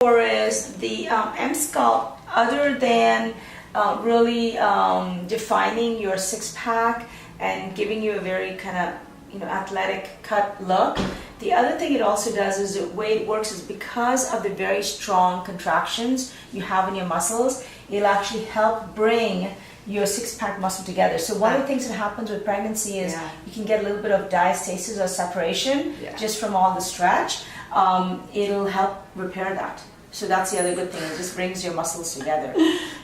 Or is the Emsculpt, other than really defining your six-pack and giving you a very kind of athletic cut look. The other thing it also does is the way it works is because of the very strong contractions you have in your muscles, it'll actually help bring your six-pack muscle together. So one of the things that happens with pregnancy is you can get a little bit of diastasis or separation just from all the stretch. It'll help repair that. So that's the other good thing. It just brings your muscles together.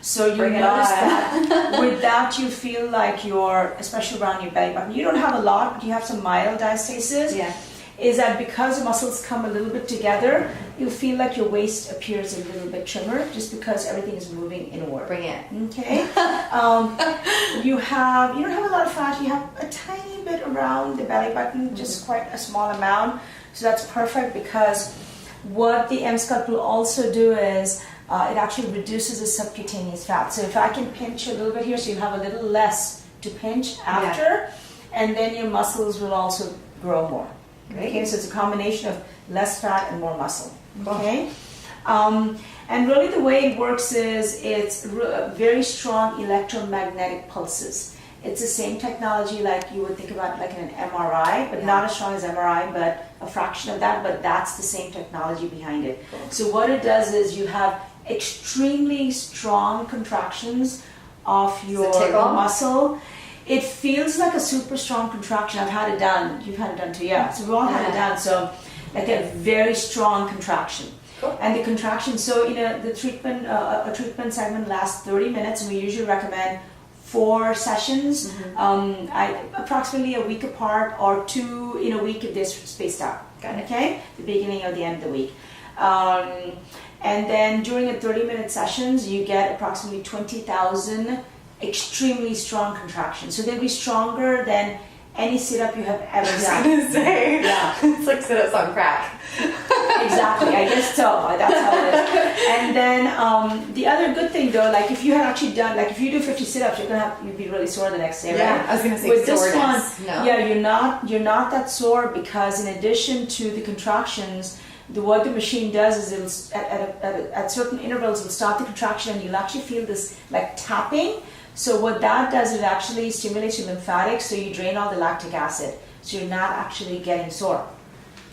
So you notice that with that you feel like you're, especially around your belly button, you don't have a lot, but you have some mild diastasis. Yeah. Is that because the muscles come a little bit together, you'll feel like your waist appears a little bit trimmer just because everything is moving inward. Bring it. Okay. You don't have a lot of fat. You have a tiny bit around the belly button, just quite a small amount. So that's perfect because what the Emsculpt will also do is it actually reduces the subcutaneous fat. So if I can pinch a little bit here, so you have a little less to pinch after, and then your muscles will also grow more. Okay, so it's a combination of less fat and more muscle. Okay, and really the way it works is it's very strong electromagnetic pulses. It's the same technology like you would think about like in an MRI, but not as strong as MRI, but a fraction of that, but that's the same technology behind it. Cool. So what it does is you have extremely strong contractions of your muscle. It feels like a super strong contraction. I've had it done. You've had it done too, So we've all had it done. So like a very strong contraction. Cool. And the contraction, so the treatment, a treatment segment lasts 30 minutes, and we usually recommend 4 sessions, approximately a week apart, or 2 in a week if they're spaced out. Okay, the beginning or the end of the week. And then during a 30-minute sessions, you get approximately 20,000 extremely strong contractions. So they'll be stronger than any sit-up you have ever done. I was going to say, it's like sit-ups on crack. Exactly, I guess so. That's how it is. And then the other good thing though, like if you had actually done, like if you do 50 sit-ups, you'd be really sore the next day, right? Yeah, I was going to say with soreness. This one, you're not that sore because in addition to the contractions, what the machine does is at certain intervals it'll stop the contraction and you'll actually feel this like tapping. So what that does is actually stimulates your lymphatics, so you drain all the lactic acid, so you're not actually getting sore.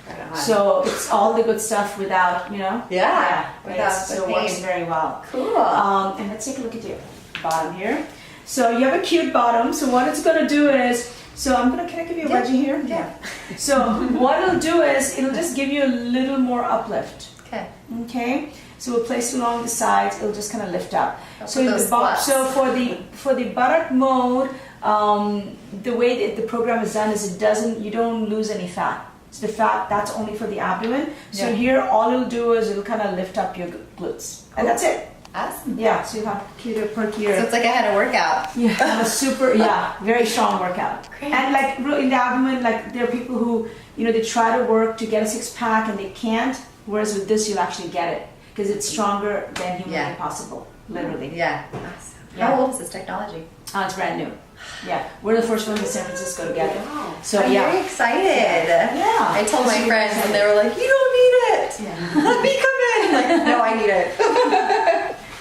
Right. So it's all the good stuff without, without so it works very well. Cool. And let's take a look at your bottom here. So you have a cute bottom. So what it's going to do is, can I give you a wedgie here? Yeah. So what it'll do is it'll just give you a little more uplift. Okay. So we'll place it along the sides. It'll just kind of lift up. So for the buttock mode, the way that the program is done is you don't lose any fat. So the fat, that's only for the abdomen. So here, all it'll do is it'll kind of lift up your glutes, and that's it. Awesome. Yeah. So you have cuter, perkier. So it's like I had a workout. Yeah. Very strong workout. Great. And like in the abdomen, like there are people who they try to work to get a six-pack and they can't. Whereas with this, you'll actually get it because it's stronger than humanly possible. Literally. Yeah. Awesome. How old is this technology? It's brand new. Yeah, we're the first ones in San Francisco to get it. Wow. So I'm very excited. Yeah. I told my friends and they were like, "You don't need it. Let me come in." Like, no, I need it.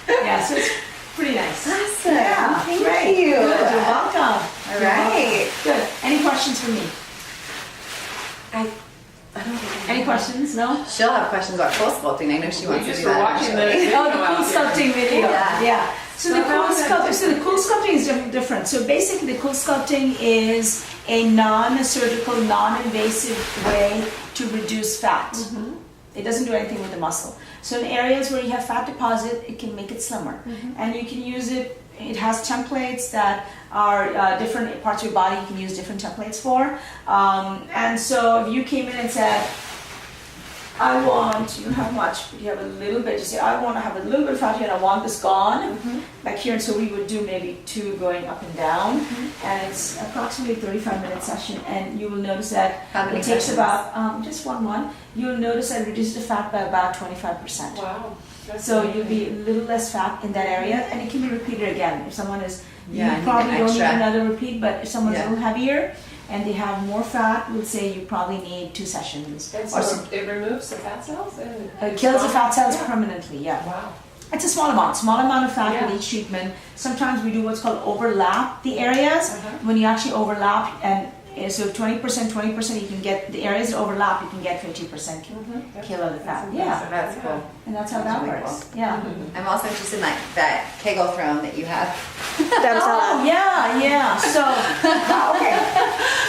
Yeah, so it's pretty nice. Awesome. Yeah, Thank you. Good. You're welcome. All right. Good. Any questions for me? I don't think Any questions? No? She'll have questions about Coolsculpting. I know she wants to do that. Watching the Coolsculpting video. Yeah. So the Coolsculpting is different. So basically the Coolsculpting is a non-surgical, non-invasive way to reduce fat. It doesn't do anything with the muscle. So in areas where you have fat deposit, it can make it slimmer. And you can use it, it has templates that are different parts of your body you can use different templates for. And so if you came in and said, I want, you don't have much, but you have a little bit, you say, I want to have a little bit of fat here and I want this gone. Like here, and so we would do maybe 2 going up and down. And it's approximately a 35-minute session. And you will notice that it takes about, just one. You'll notice that it reduces the fat by about 25%. Wow. So you'll be a little less fat in that area. And it can be repeated again. If someone is, you I probably need don't need extra. another repeat, but if someone's a little heavier, and they have more fat, we'll say you probably need 2 sessions. And Or so it removes the fat cells? And it kills the fat cells Yeah. permanently, yeah. Wow. It's a small amount of fat Yeah. with each treatment. Sometimes we do what's called overlap the areas. When you actually overlap, and so 20%, you can get the areas that overlap, you can get 50% kill of the fat. So Yeah, that's cool. and that's how That's that really works. Yeah. I'm also interested in like that Kegel throne that you have. Oh yeah. So okay.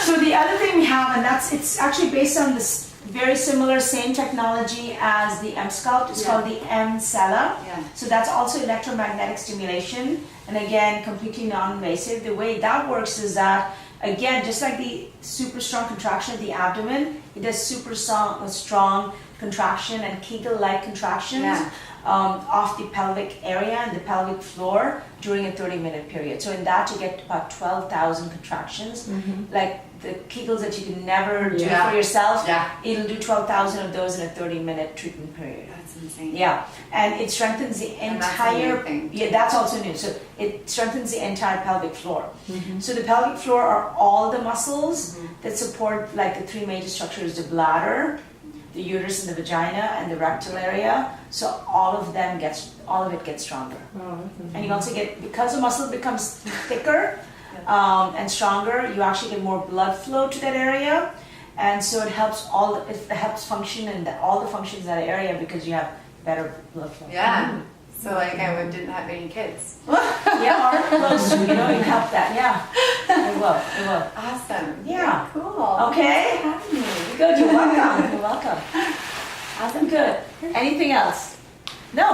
So the other thing we have, and it's actually based on this very similar same technology as the Emsculpt. It's called the Emsella. Yeah. So that's also electromagnetic stimulation, and again, completely non-invasive. The way that works is that, again, just like the super strong contraction of the abdomen, it does super strong contraction and Kegel-like contractions off the pelvic area and the pelvic floor during a 30-minute period. So in that, you get about 12,000 contractions. Like the Kegels that you can never do for yourself, it'll do 12,000 of those in a 30-minute treatment period. That's insane. Yeah, and it strengthens the entire. That's a new thing. Yeah, that's also new. So it strengthens the entire pelvic floor. So the pelvic floor are all the muscles that support like the 3 major structures: the bladder, the uterus and the vagina, and the rectal area. So all of it gets stronger. And you also get, because the muscle becomes thicker and stronger, you actually get more blood flow to that area. And so it helps function and all the functions in that area because you have better blood flow. Yeah. So like I didn't have any kids. Yeah, or close to, you help that. Yeah, it will. Awesome. Yeah. Very cool. Okay. Thanks for having me. Good. You're welcome. You're welcome. Awesome. Good. Anything else? No.